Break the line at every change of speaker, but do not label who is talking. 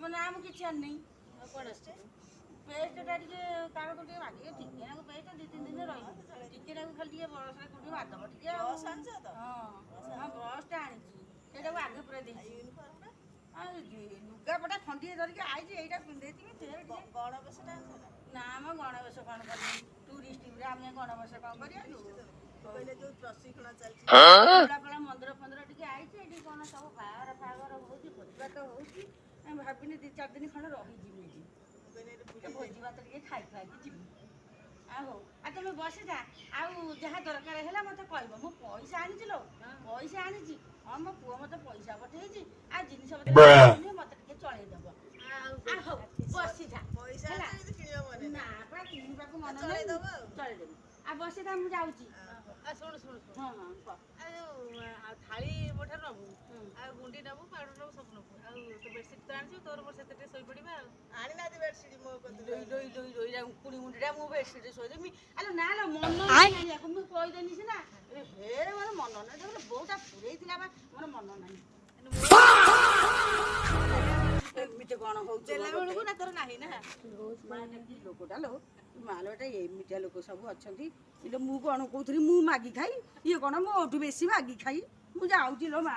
ମୋ ନାଁ ମୁଁ କିଛି ଆଣିନି। ପେଷ୍ଟଟା ଟିକେ କାହାକୁ ଟିକେ ମାଗିବେ ଟିକେ ନାକୁ ପେଷ୍ଟ 2-3 ଦିନ ରହିବ ଟିକେ ନାକୁ ଖାଲି ଟିକେ ବରସରେ କୋଉଠି ମାରିଦବ ଟିକେ ହଁ ବ୍ରସ୍ଟା ଆଣିଛି ସେଇଟାକୁ ଆଗେ ପୁରା ଦେଇଛି ଲୁଗାପଟା ଖଣ୍ଡିଏ ଧରିକି ଆଇଛି ଏଇଟା ପିନ୍ଧେଇଥିବି ଗଣବେଶଟା ନା ଆମ ଗଣବେଶ କ'ଣ କରିବି ଟୁରିଷ୍ଟ ଆମେ ଗଣବେଶ କ'ଣ କରିବା ଯୋଉ ପ୍ରଶିକ୍ଷଣ ଚାଲିଛି ମନ୍ଦିର ଫନ୍ଦିର ଟିକେ ଆଇଛି ଏଠି କ'ଣ ସବୁ ବାହାଘର ଫାହାଘର ହଉଛି ଭୋଜିଭାତ ହଉଛି ଆମେ ଭାବିନି 2-4 ଦିନ ଖଣ୍ଡେ ରହିଯିବି ଏଠି ଭୋଜିଭାତ ଟିକେ ଖାଇ ଖାଇକି ଯିବି ଆଉ ହଉ ଆଉ ତମେ ବସିଥା ଆଉ ଯାହା ଦରକାର ହେଲା ମତେ କହିବ ମୁଁ ପଇସା ଆଣିଛି ଲୋ ପଇସା ଆଣିଛି ହଁ ମୋ ପୁଅ ମତେ ପଇସା ପଠେଇଛି ଆଉ ଜିନିଷ ପତ୍ର ମତେ ଟିକେ ଚଳେଇଦବ ହଉ ବସିଥା ହେଲା ନା ପରା କିଣିବାକୁ ମନ ଚଳେଇଦେବି ଆଉ ବସିଥା ମୁଁ ଯାଉଛି
ଶୁଣୁ
ହଁ ହଁ
ଆଉ ଥାଳି ମୋ ଠାରୁ ନବୁ ଆଉ ଗୁଣ୍ଡି ନବୁ ପାଉଡର ନବୁ ସବୁ ନବୁ ଆଉ ତୋ ବେଡସିଟ୍ ତ ଆଣିଛୁ ତୋର ମୋର ସେଥିରେ ଟିକେ ଶୋଇପଡ଼ିବା ଆଉ
ଆଣିନାହାନ୍ତି ବେଡସିଟ୍ ମୋ ଉକୁଣି ଗୁଣ୍ଡିଟା ମୁଁ ବେଡସିଟ୍ ଶୋଇଦେବି ଆଲୋ ନା ଲୋ ମନ ଆଣିବାକୁ ମୁଁ କହିଦେନି ସିନା ହେ ମୋର ମନ ନାହିଁ ତାପରେ ବୋଉଟା ପୁରେଇଥିଲା ବା ମୋର ମନ ନାହିଁ ଏମିତି କ'ଣ ହଉଛି
ବେଳକୁ ନା ତୋର ନାହିଁ ନା
ଲୋକଟା ଲୋ ମାଲୋ ଏଟା ଏମିତିଆ ଲୋକ ସବୁ ଅଛନ୍ତି ଇଲୋ ମୁଁ କ'ଣ କହୁଥିଲି ମୁଁ ମାଗି ଖାଇ ଇଏ କ'ଣ ମୋଠୁ ବେଶୀ ମାଗି ଖାଇ ମୁଁ ଯାଉଛି ଲୋ ମା